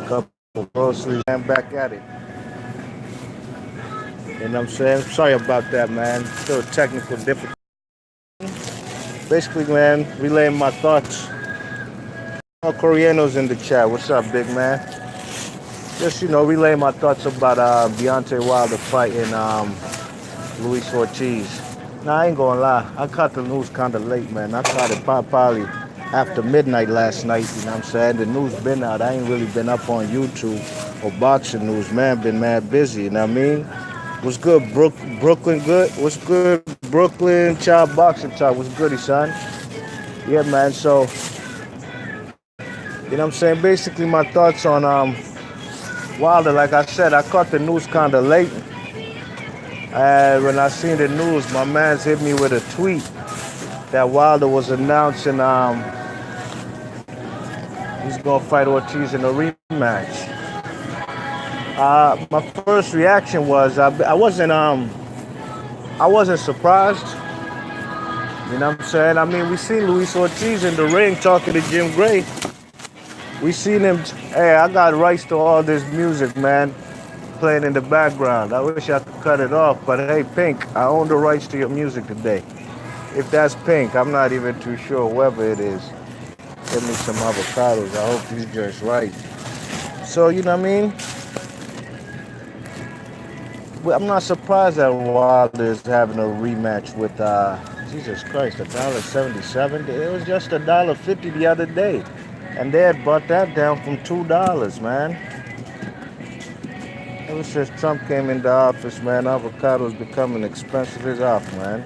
a couple groceries, and back at it. You know what I'm saying? Sorry about that, man. Still technical difficulty. Basically, man, relaying my thoughts. All Koreanos in the chat. What's up, big man? Just, relaying my thoughts about Deontay Wilder fighting Luis Ortiz. Nah, I ain't gonna lie. I caught the news kind of late, man. I caught it probably after midnight last night. You know what I'm saying? The news been out. I ain't really been up on YouTube or boxing news, man. Been mad busy. You know what I mean? What's good, Brooklyn? Good. What's good, Brooklyn? Child boxing talk. What's goody, son? Yeah, man. So, you know what I'm saying? Basically, my thoughts on Wilder. Like I said, I caught the news kind of late. And when I seen the news, my man's hit me with a tweet that Wilder was announcing he's gonna fight Ortiz in a rematch. My first reaction was I wasn't surprised. You know what I'm saying? I mean, we seen Luis Ortiz in the ring talking to Jim Gray. We seen him. Hey, I got rights to all this music, man, playing in the background. I wish I could cut it off, but hey, Pink, I own the rights to your music today. If that's Pink, I'm not even too sure whoever it is. Give me some avocados. I hope these just right. So, you know what I mean? Well, I'm not surprised that Wilder is having a rematch with, Jesus Christ, $1.77. It was just $1.50 the other day. And they had brought that down from $2, man. Ever since Trump came into office, man, avocados becoming expensive as off, man.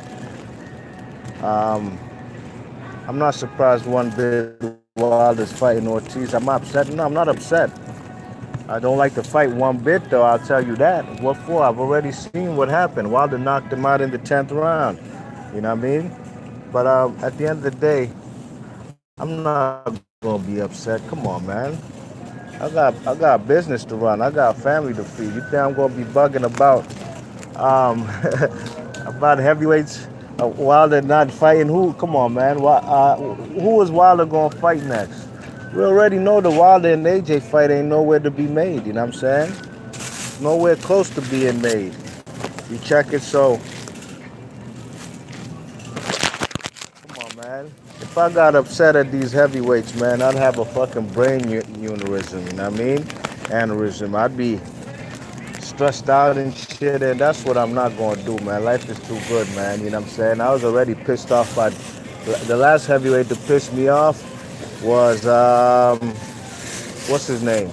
I'm not surprised one bit Wilder's fighting Ortiz. I'm upset. No, I'm not upset. I don't like the fight one bit, though, I'll tell you that. What for? I've already seen what happened. Wilder knocked him out in the 10th round. You know what I mean? But at the end of the day, I'm not going to be upset. Come on, man. I got business to run. I got a family to feed. You think I'm going to be bugging um, about heavyweights? Wilder not fighting who? Come on, man. Who is Wilder going to fight next? We already know the Wilder and AJ fight ain't nowhere to be made. You know what I'm saying? Nowhere close to being made. You check it, so come on, man. If I got upset at these heavyweights, man, I'd have a fucking brain aneurysm. You know what I mean? Aneurysm. I'd be stressed out and shit, and that's what I'm not gonna do, man. Life is too good, man. You know what I'm saying? I was already pissed off by the last heavyweight to piss me off was what's his name?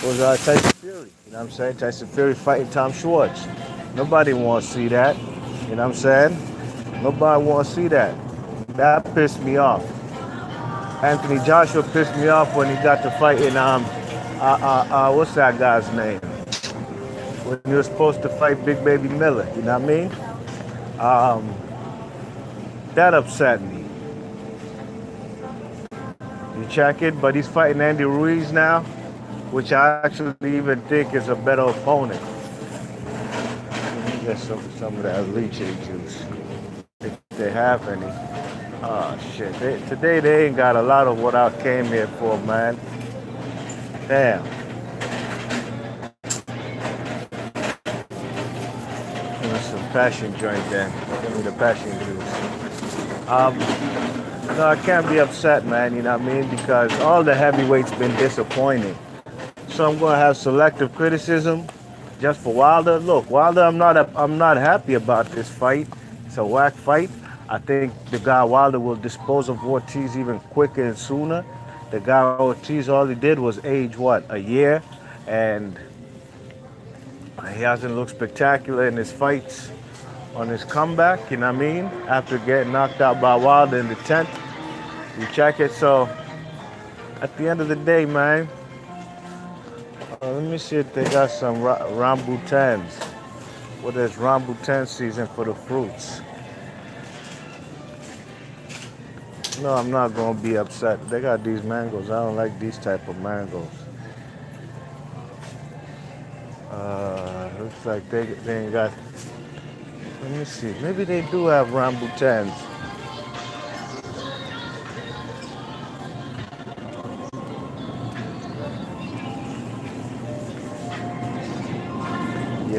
Was Tyson Fury. You know what I'm saying? Tyson Fury fighting Tom Schwartz. Nobody wants to see that. You know what I'm saying? Nobody wants to see that. That pissed me off. Anthony Joshua pissed me off when he got to fighting what's that guy's name? When he was supposed to fight Big Baby Miller. You know what I mean? That upset me. You check it, but he's fighting Andy Ruiz now, which I actually even think is a better opponent. Let me get some of that lychee juice, if they have any. Oh shit! Today they ain't got a lot of what I came here for, man. Damn. Give me some passion joint then. Give me the passion juice. No, I can't be upset, man, you know what I mean? Because all the heavyweights been disappointing. So I'm gonna have selective criticism just for Wilder. Look, Wilder, I'm not happy about this fight. It's a whack fight. I think the guy Wilder will dispose of Ortiz even quicker and sooner. The guy Ortiz, all he did was age what, a year, and he hasn't looked spectacular in his fights on his comeback, you know what I mean? After getting knocked out by Wilder in the 10th. You check it, so at the end of the day, man, let me see if they got some rambutans. What is rambutan season for the fruits? No, I'm not gonna be upset. They got these mangoes. I don't like these type of mangoes. Looks like they ain't got. Let me see. Maybe they do have rambutans.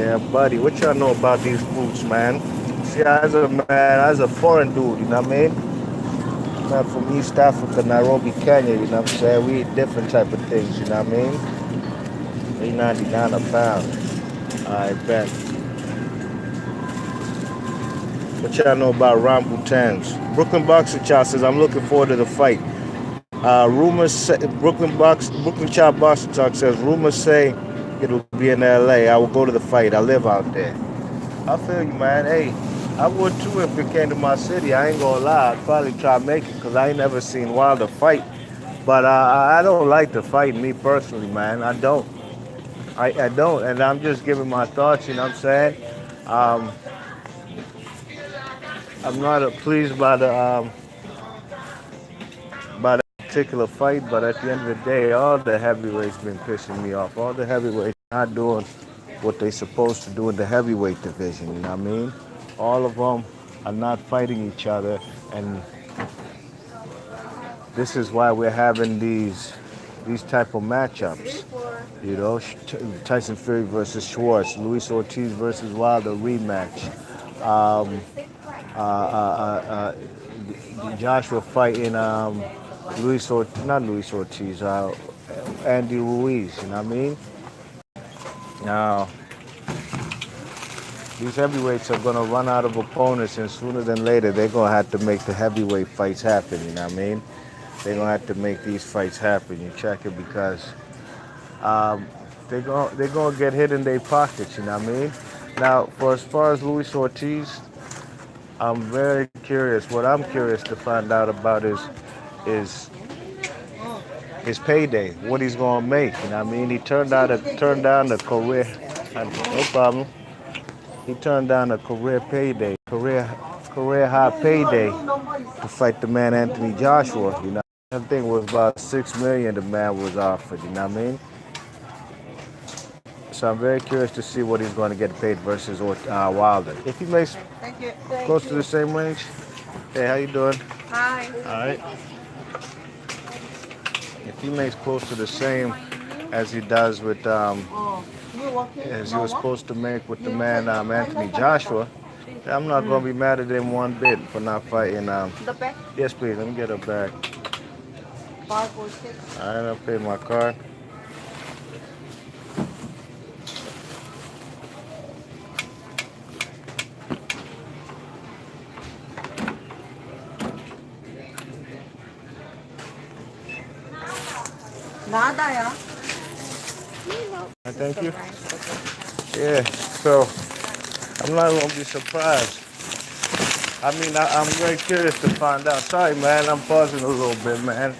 Yeah, buddy, what y'all know about these foods, man? See, as a foreign dude, you know what I mean? Not from East Africa, Nairobi, Kenya, you know what I'm saying? We eat different type of things, you know what I mean? 8.99 a pound. I bet. What y'all know about Rambutans? Brooklyn Boxing Chow says, I'm looking forward to the fight. Rumors say, Brooklyn Chow Boxing Talk says, rumors say it'll be in LA. I will go to the fight. I live out there. I feel you, man. Hey, I would too if it came to my city. I ain't gonna lie. I'd probably try to make it because I ain't never seen Wilder fight. But I don't like to fight, me personally, man. I don't. I don't. And I'm just giving my thoughts, you know what I'm saying? Um, I'm not pleased by the particular fight, but at the end of the day, all the heavyweights been pissing me off. All the heavyweights not doing what they supposed to do in the heavyweight division, you know what I mean? All of them are not fighting each other, and this is why we're having these type of matchups. You know, Tyson Fury versus Schwartz, Luis Ortiz versus Wilder rematch. Um, Joshua fighting not Luis Ortiz, Andy Ruiz. You know what I mean? Now these heavyweights are gonna run out of opponents, and sooner than later they're gonna have to make the heavyweight fights happen. You know what I mean? They're gonna have to make these fights happen. You check it because um, they're gonna get hit in their pockets. You know what I mean? Now, for as far as Luis Ortiz, I'm very curious. What I'm curious to find out about is his payday. What he's gonna make. You know what I mean? He turned down the career. No problem. He turned down a career high payday to fight the man Anthony Joshua. You know, I think it was about 6 million the man was offered. You know what I mean? So I'm very curious to see what he's going to get paid versus Wilder. If he makes close to the same range, hey, how you doing? Hi. All right. If he makes close to the same as he does with as he was supposed to make with the man Anthony Joshua, I'm not gonna be mad at him one bit for not fighting. The back Yes, please. Let me get her back. 5 or 6. All right, I'll pay my card. Nada, yeah. Thank you. Yeah. So I'm not gonna be surprised. I mean, I'm very curious to find out. Sorry, man. I'm pausing a little bit, man.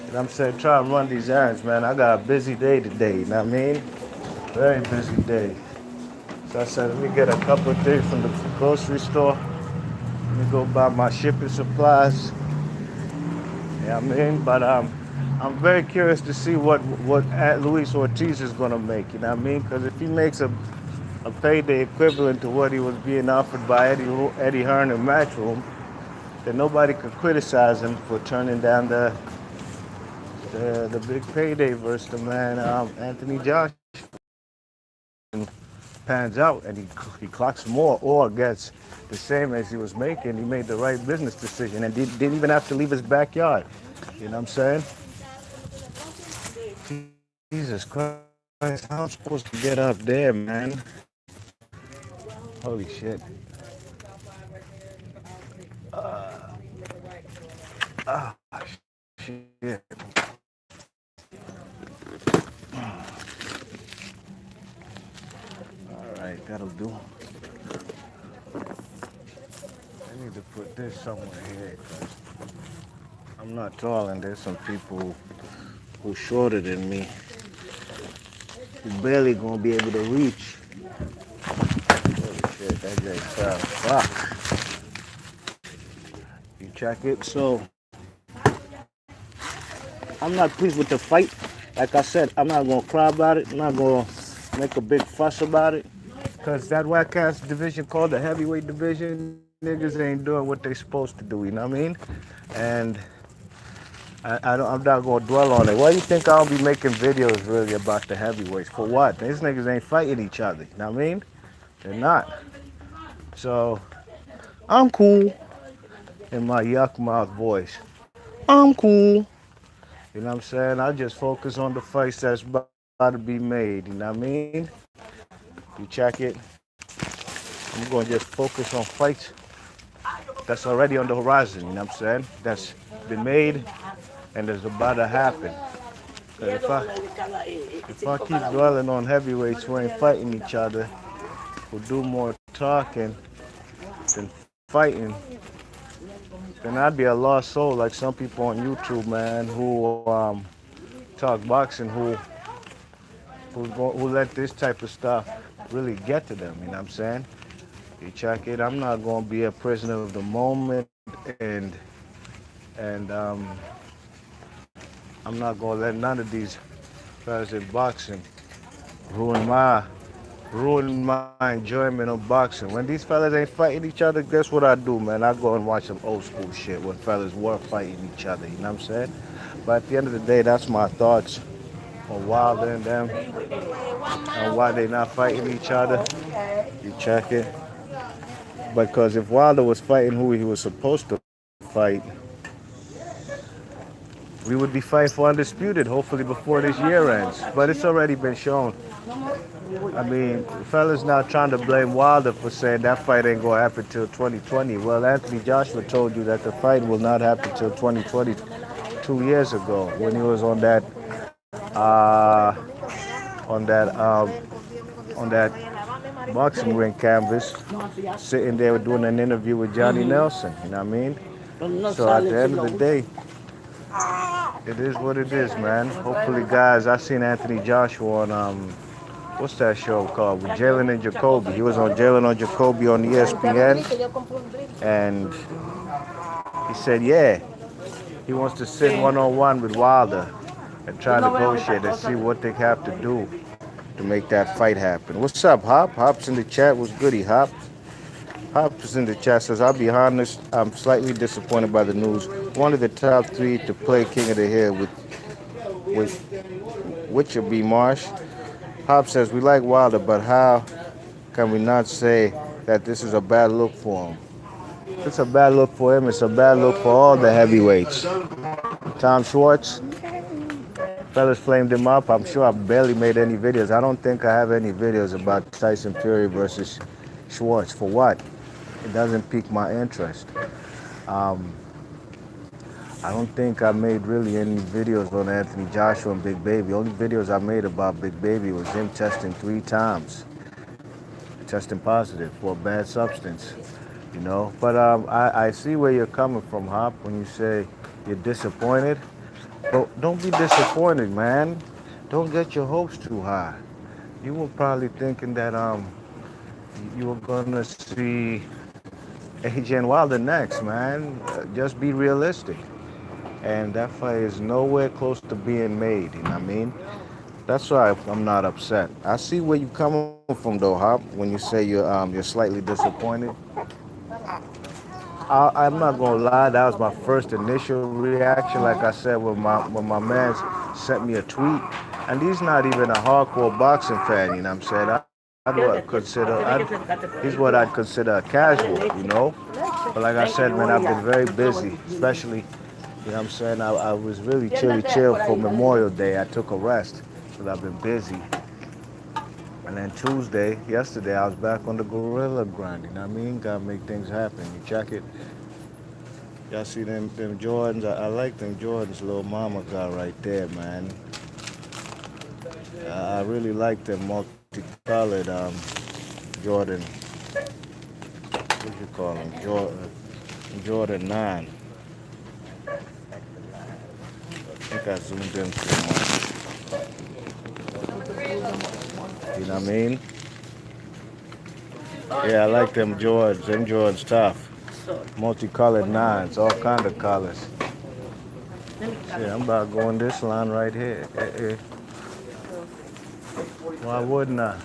And I'm saying, try and run these errands, man. I got a busy day today. You know what I mean? Very busy day. So I said, let me get a couple of things from the grocery store. Let me go buy my shipping supplies. Yeah, I mean, but I'm very curious to see what Luis Ortiz is gonna make. You know what I mean? Because if he makes a payday equivalent to what he was being offered by Eddie Hearn in Matchroom, then nobody could criticize him for turning down the big payday versus the man Anthony Joshua. Pans out and he clocks more or gets the same as he was making. He made the right business decision and didn't even have to leave his backyard. You know what I'm saying? Jesus Christ, how am I supposed to get up there, man? Holy shit. Ah, shit. All right, that'll do. I need to put this somewhere here because I'm not tall and there's some people who shorter than me who barely gonna be able to reach. Holy shit, that just fell. Fuck. You check it. So I'm not pleased with the fight. Like I said, I'm not gonna cry about it. I'm not gonna make a big fuss about it. Cause that whack ass division called the heavyweight division, niggas ain't doing what they supposed to do, you know what I mean? And I'm not going to dwell on it. Why do you think I'll be making videos really about the heavyweights? For what? These niggas ain't fighting each other. You know what I mean? They're not. So, I'm cool in my yuck mouth voice. I'm cool. You know what I'm saying? I just focus on the fights that's about to be made. You know what I mean? You check it. I'm going to just focus on fights that's already on the horizon. You know what I'm saying? That's been made and is about to happen. If I keep dwelling on heavyweights who ain't fighting each other, who do more talking than fighting, then I'd be a lost soul like some people on YouTube, man, who talk boxing, who let this type of stuff really get to them. You know what I'm saying? You check it. I'm not gonna be a prisoner of the moment, and I'm not gonna let none of these fellas in boxing ruin my enjoyment of boxing. When these fellas ain't fighting each other, guess what I do, man? I go and watch some old school shit when fellas were fighting each other. You know what I'm saying? But at the end of the day, that's my thoughts on Wilder and them and why they not fighting each other. You check it. Because if Wilder was fighting who he was supposed to fight, we would be fighting for undisputed, hopefully before this year ends. But it's already been shown. I mean, fellas now trying to blame Wilder for saying that fight ain't gonna happen till 2020. Well, Anthony Joshua told you that the fight will not happen till 2020 2 years ago when he was uh, on that um, on that boxing ring canvas, sitting there doing an interview with Johnny Nelson. You know what I mean? So at the end of the day, it is what it is, man. Hopefully, guys, I seen Anthony Joshua on what's that show called with Jalen and Jacoby. He was on Jalen and Jacoby on ESPN, and he said, yeah, he wants to sit one-on-one with Wilder and try to negotiate and see what they have to do to make that fight happen. What's up, Hop? Hop's in the chat. What's goody, Hop? Hop is in the chat. Says, I'll be honest, I'm slightly disappointed by the news. One of the top three to play King of the Hill with Witcher B. Marsh. Hop says, we like Wilder, but how can we not say that this is a bad look for him? It's a bad look for him. It's a bad look for all the heavyweights. Tom Schwartz, fellas flamed him up. I'm sure I barely made any videos. I don't think I have any videos about Tyson Fury versus Schwartz. For what? It doesn't pique my interest. I don't think I made really any videos on Anthony Joshua and Big Baby. Only videos I made about Big Baby was him testing 3 times, testing positive for a bad substance, you know. But I see where you're coming from, Hop, when you say you're disappointed. But don't be disappointed, man. Don't get your hopes too high. You were probably thinking that you were gonna see AJ and Wilder next, man. Just be realistic. And that fight is nowhere close to being made, you know what I mean? That's why I'm not upset. I see where you're coming from, though, Hop, when you say you're slightly disappointed. I'm not gonna lie, that was my first initial reaction. Like I said, when my man sent me a tweet, and he's not even a hardcore boxing fan, you know what I'm saying? He's what I'd consider a casual, you know? But like I said, man, I've been very busy, especially, you know what I'm saying? I was really chill for Memorial Day. I took a rest because I've been busy. And then yesterday, I was back on the gorilla grind, you know what I mean? Gotta make things happen. You check it. Y'all see them Jordans? I like them Jordans little mama got right there, man. I really like them multicolored Jordan. What you call them? Jordan 9. I think I zoomed in too much. You know what I mean? Yeah, I like them Jordans. Them Jordans tough. Multicolored 9s, all kind of colors. Yeah, I'm about going this line right here. Why wouldn't I?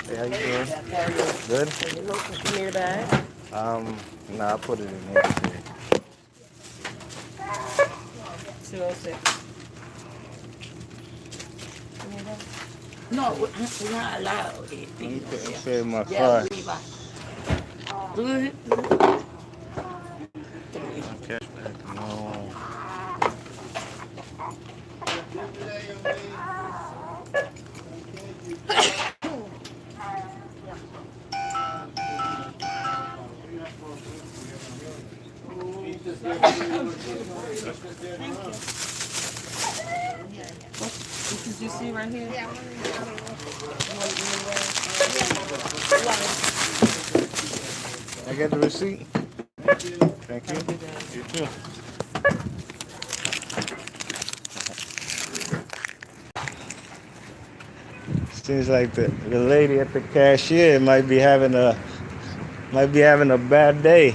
Hey, how you doing? Good? You need a bag? Nah, I put it in here today. 206. No, we're not allowed. Save my Yeah, car. we Cash back, no. What did you see right here? Yeah. I get the receipt. Thank you. You too. Seems like the lady at the cashier might be having a bad day.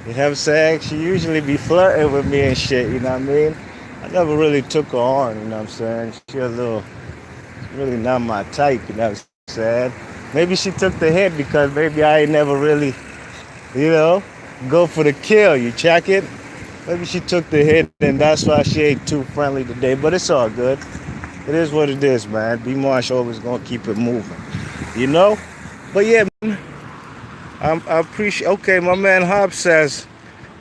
You know what I'm saying? She usually be flirting with me and shit, you know what I mean? I never really took her on, you know what I'm saying? She really not my type, you know what I'm saying? Maybe she took the hit because maybe I ain't never really, you know, go for the kill. You check it? Maybe she took the hit and that's why she ain't too friendly today, but it's all good. It is what it is, man. B Marsh always gonna keep it moving, you know? But yeah, man, I appreciate. Okay, my man Hobbs says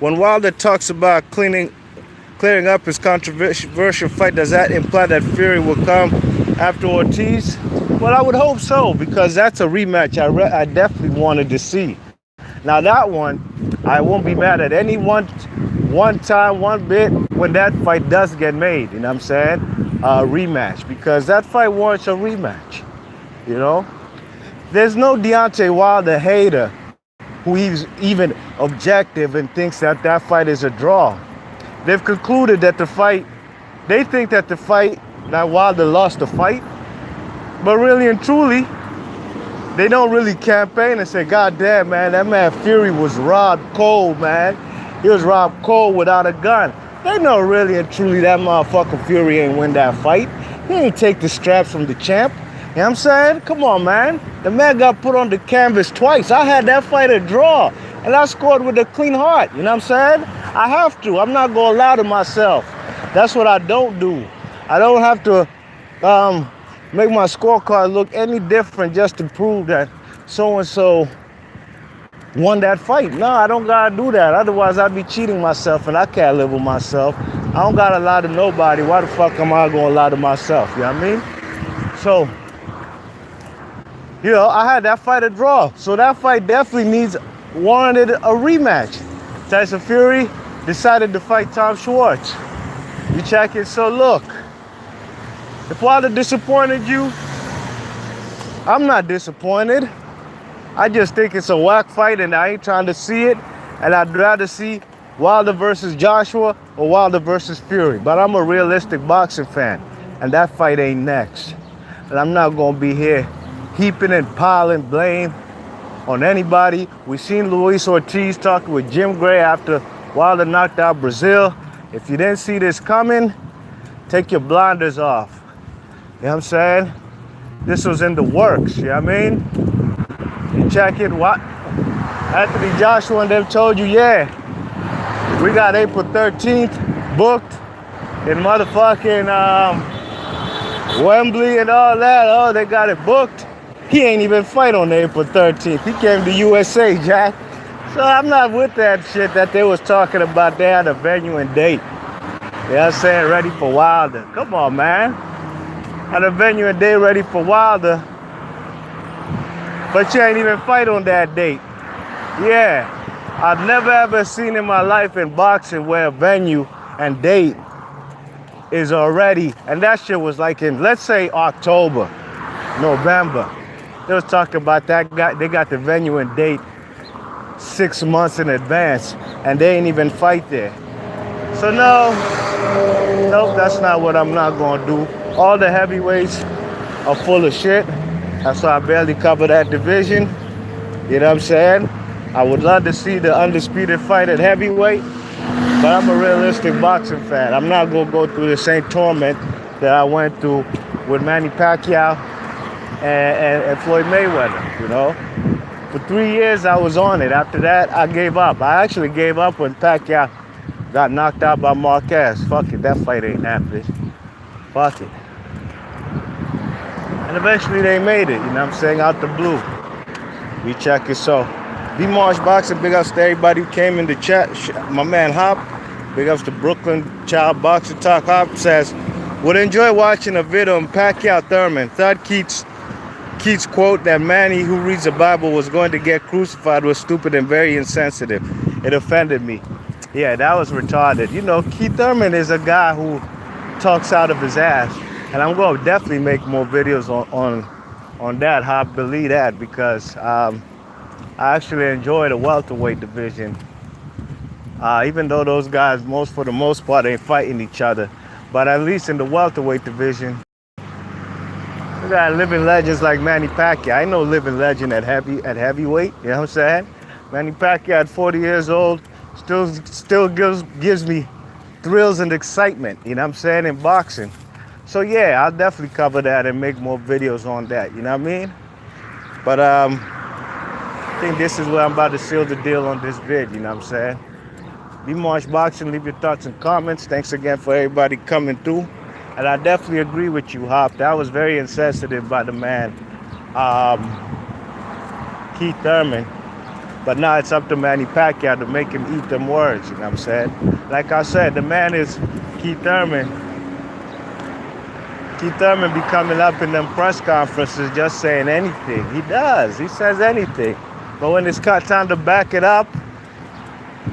when Wilder talks about clearing up his controversial fight, does that imply that Fury will come after Ortiz? Well, I would hope so because that's a rematch I definitely wanted to see. Now that one, I won't be mad at any one time, one bit when that fight does get made. You know what I'm saying? Rematch because that fight warrants a rematch. You know, there's no Deontay Wilder hater who is even objective and thinks that that fight is a draw. They've concluded that they think that that Wilder lost the fight, but really and truly, they don't really campaign and say, God damn, man, that man Fury was robbed cold, man. He was robbed cold without a gun. They know really and truly that motherfucker Fury ain't win that fight. He ain't take the straps from the champ. You know what I'm saying? Come on, man. The man got put on the canvas twice. I had that fight a draw, and I scored with a clean heart. You know what I'm saying? I have to. I'm not going to lie to myself. That's what I don't do. I don't have to make my scorecard look any different just to prove that so-and-so won that fight. No, I don't gotta do that. Otherwise, I'd be cheating myself, and I can't live with myself. I don't gotta lie to nobody. Why the fuck am I gonna lie to myself? You know what I mean? So, you know, I had that fight a draw. So that fight definitely warranted a rematch. Tyson Fury decided to fight Tom Schwartz. You check it? So look, if Wilder disappointed you, I'm not disappointed. I just think it's a whack fight and I ain't trying to see it. And I'd rather see Wilder versus Joshua or Wilder versus Fury. But I'm a realistic boxing fan and that fight ain't next. And I'm not gonna be here heaping and piling blame on anybody. We seen Luis Ortiz talking with Jim Gray after Wilder knocked out Brazil. If you didn't see this coming, take your blinders off. You know what I'm saying? This was in the works, you know what I mean? You check it, what? Anthony Joshua and them told you, yeah, we got April 13th booked in motherfucking Wembley and all that. Oh, they got it booked. He ain't even fight on April 13th. He came to USA, Jack. So I'm not with that shit that they was talking about. They had a venue and date. You know what I'm saying? Ready for Wilder. Come on, man. Had a venue and date ready for Wilder. But you ain't even fight on that date. Yeah. I've never ever seen in my life in boxing where a venue and date is already, and that shit was like in, let's say, October, November. They was talking about that guy, they got the venue and date 6 months in advance, and they ain't even fight there. So nope, that's not what I'm not gonna do. All the heavyweights are full of shit. That's why I barely cover that division. You know what I'm saying? I would love to see the undisputed fight at heavyweight, but I'm a realistic boxing fan. I'm not gonna go through the same torment that I went through with Manny Pacquiao and Floyd Mayweather, you know? For 3 years, I was on it. After that, I gave up. I actually gave up when Pacquiao got knocked out by Marquez. Fuck it, that fight ain't happening. Fuck it. And eventually they made it, you know what I'm saying, out the blue. We check it. So, B Marsh Boxing, big ups to everybody who came in the chat. My man Hop, big ups to Brooklyn Child Boxing Talk. Hop says, would enjoy watching a video on Pacquiao Thurman. Thought Keats quote that Manny who reads the Bible was going to get crucified was stupid and very insensitive. It offended me. Yeah, that was retarded. You know, Keith Thurman is a guy who talks out of his ass. And I'm going to definitely make more videos on that, how I believe that, because I actually enjoy the welterweight division. Even though those guys, for the most part, ain't fighting each other. But at least in the welterweight division, we got living legends like Manny Pacquiao. I know living legend at heavyweight, you know what I'm saying? Manny Pacquiao at 40 years old still gives me thrills and excitement, you know what I'm saying, in boxing. So yeah, I'll definitely cover that and make more videos on that, you know what I mean? But I think this is where I'm about to seal the deal on this vid, you know what I'm saying? B Marsh Boxing, leave your thoughts and comments. Thanks again for everybody coming through. And I definitely agree with you, Hop. That was very insensitive by the man, Keith Thurman. But now it's up to Manny Pacquiao to make him eat them words, you know what I'm saying? Like I said, the man is Keith Thurman. Keith Thurman be coming up in them press conferences just saying anything. He does. He says anything. But when it's time to back it up,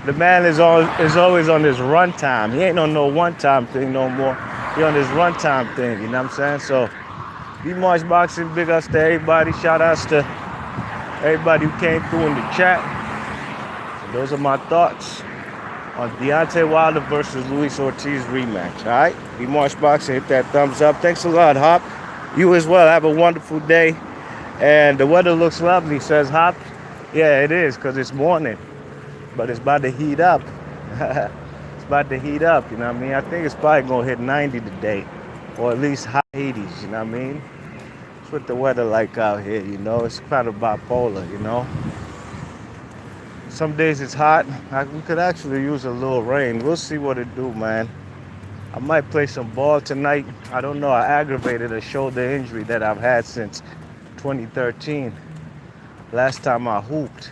the man is always on his run time. He ain't on no one-time thing no more. He on his run time thing, you know what I'm saying? So, B Marsh Boxing, big ups to everybody. Shout outs to everybody who came through in the chat. And those are my thoughts on Deontay Wilder versus Luis Ortiz rematch, all right? B Marsh Boxing, hit that thumbs up. Thanks a lot, Hop. You as well. Have a wonderful day. And the weather looks lovely, says Hop. Yeah, it is, because it's morning. But it's about to heat up. It's about to heat up, you know what I mean? I think it's probably going to hit 90 today, or at least high 80s, you know what I mean? That's what the weather like out here, you know? It's kind of bipolar, you know? Some days it's hot. We could actually use a little rain. We'll see what it do, man. I might play some ball tonight. I don't know. I aggravated a shoulder injury that I've had since 2013. Last time I hooped.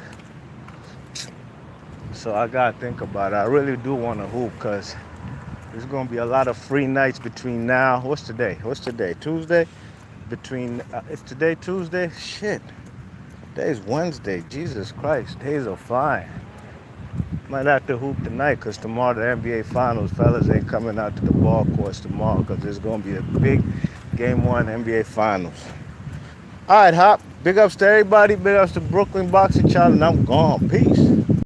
So I got to think about it. I really do want to hoop because there's going to be a lot of free nights between now. What's today? Tuesday? Is today Tuesday? Shit. Today's Wednesday. Jesus Christ. Days are flying. Might have to hoop tonight because tomorrow the NBA Finals. Fellas ain't coming out to the ball courts tomorrow because there's going to be a big Game 1 NBA Finals. All right, Hop. Big ups to everybody. Big ups to Brooklyn Boxing Channel. And I'm gone. Peace.